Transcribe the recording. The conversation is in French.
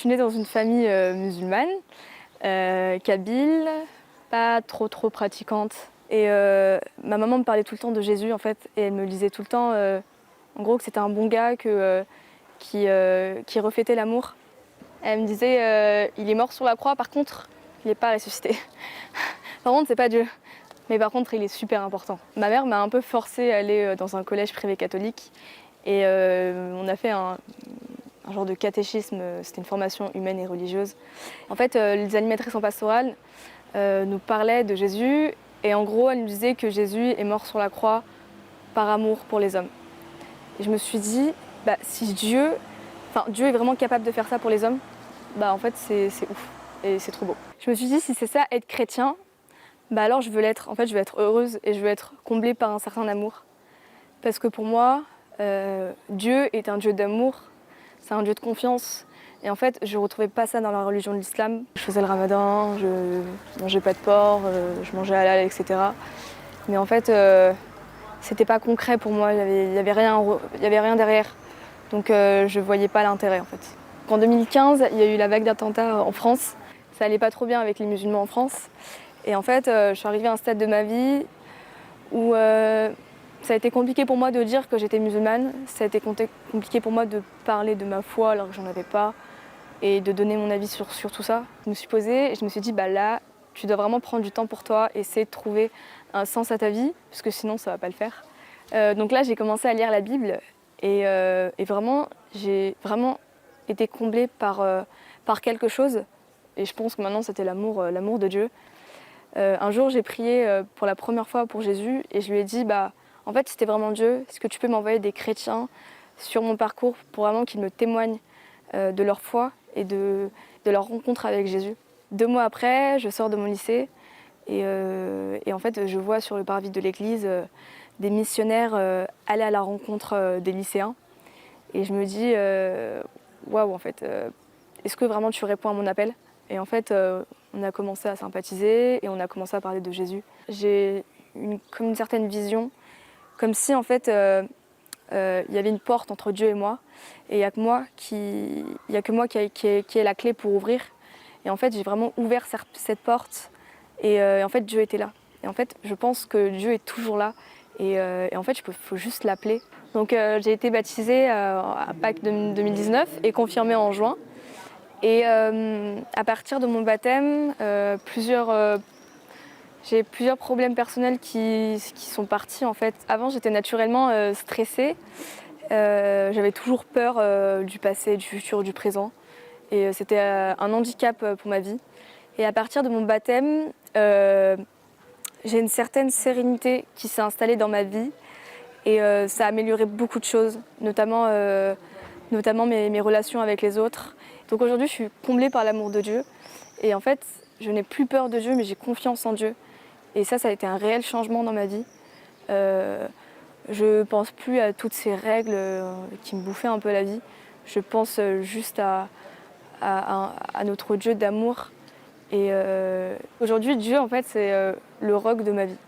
suis née dans une famille musulmane, kabyle, pas trop pratiquante. Et ma maman me parlait tout le temps de Jésus en fait, et elle me disait tout le temps, en gros, que c'était un bon gars, qui reflétait l'amour. Elle me disait, il est mort sur la croix, par contre, il n'est pas ressuscité. Par contre, c'est pas Dieu. Mais par contre, il est super important. Ma mère m'a un peu forcée à aller dans un collège privé catholique, et on a fait un genre de catéchisme, c'était une formation humaine et religieuse. En fait, les animatrices en pastorale nous parlaient de Jésus, et en gros, elles nous disaient que Jésus est mort sur la croix par amour pour les hommes. Et je me suis dit, si Dieu est vraiment capable de faire ça pour les hommes, en fait, c'est ouf, et c'est trop beau. Je me suis dit, si c'est ça, être chrétien, alors je veux l'être. En fait, je veux être heureuse et je veux être comblée par un certain amour. Parce que pour moi, Dieu est un Dieu d'amour, c'est un Dieu de confiance. Et en fait, je ne retrouvais pas ça dans la religion de l'islam. Je faisais le ramadan, je mangeais pas de porc, je mangeais halal, etc. Mais en fait, c'était pas concret pour moi, il y avait rien derrière. Donc je voyais pas l'intérêt en fait. En 2015, il y a eu la vague d'attentats en France. Ça allait pas trop bien avec les musulmans en France. Et en fait, je suis arrivée à un stade de ma vie où ça a été compliqué pour moi de dire que j'étais musulmane. Ça a été compliqué pour moi de parler de ma foi alors que j'en avais pas, et de donner mon avis sur tout ça. Je me suis posée et je me suis dit, là, tu dois vraiment prendre du temps pour toi, essayer de trouver un sens à ta vie, parce que sinon ça va pas le faire. Donc là, j'ai commencé à lire la Bible, et vraiment, j'ai vraiment été comblée par quelque chose. Et je pense que maintenant, c'était l'amour de Dieu. Un jour, j'ai prié pour la première fois pour Jésus, et je lui ai dit, en fait, si t'es vraiment Dieu, est-ce que tu peux m'envoyer des chrétiens sur mon parcours pour vraiment qu'ils me témoignent de leur foi et de leur rencontre avec Jésus. 2 mois après, je sors de mon lycée, et en fait, je vois sur le parvis de l'église des missionnaires aller à la rencontre des lycéens. Et je me dis, waouh, en fait, est-ce que vraiment tu réponds à mon appel? Et en fait, on a commencé à sympathiser et on a commencé à parler de Jésus. J'ai comme une certaine vision, comme si en fait, il y avait une porte entre Dieu et moi, et il n'y a que moi qui ai la clé pour ouvrir. Et en fait, j'ai vraiment ouvert cette porte, et en fait, Dieu était là. Et en fait, je pense que Dieu est toujours là, et en fait, il faut juste l'appeler. Donc j'ai été baptisée à Pâques 2019 et confirmée en juin. Et à partir de mon baptême, j'ai plusieurs problèmes personnels qui sont partis en fait. Avant, j'étais naturellement stressée. J'avais toujours peur du passé, du futur, du présent. Et c'était un handicap pour ma vie. Et à partir de mon baptême, j'ai une certaine sérénité qui s'est installée dans ma vie. Et ça a amélioré beaucoup de choses, notamment mes relations avec les autres. Donc aujourd'hui, je suis comblée par l'amour de Dieu. Et en fait, je n'ai plus peur de Dieu, mais j'ai confiance en Dieu. Et ça a été un réel changement dans ma vie. Je pense plus à toutes ces règles qui me bouffaient un peu la vie. Je pense juste à notre Dieu d'amour. Et aujourd'hui, Dieu, en fait, c'est le roc de ma vie.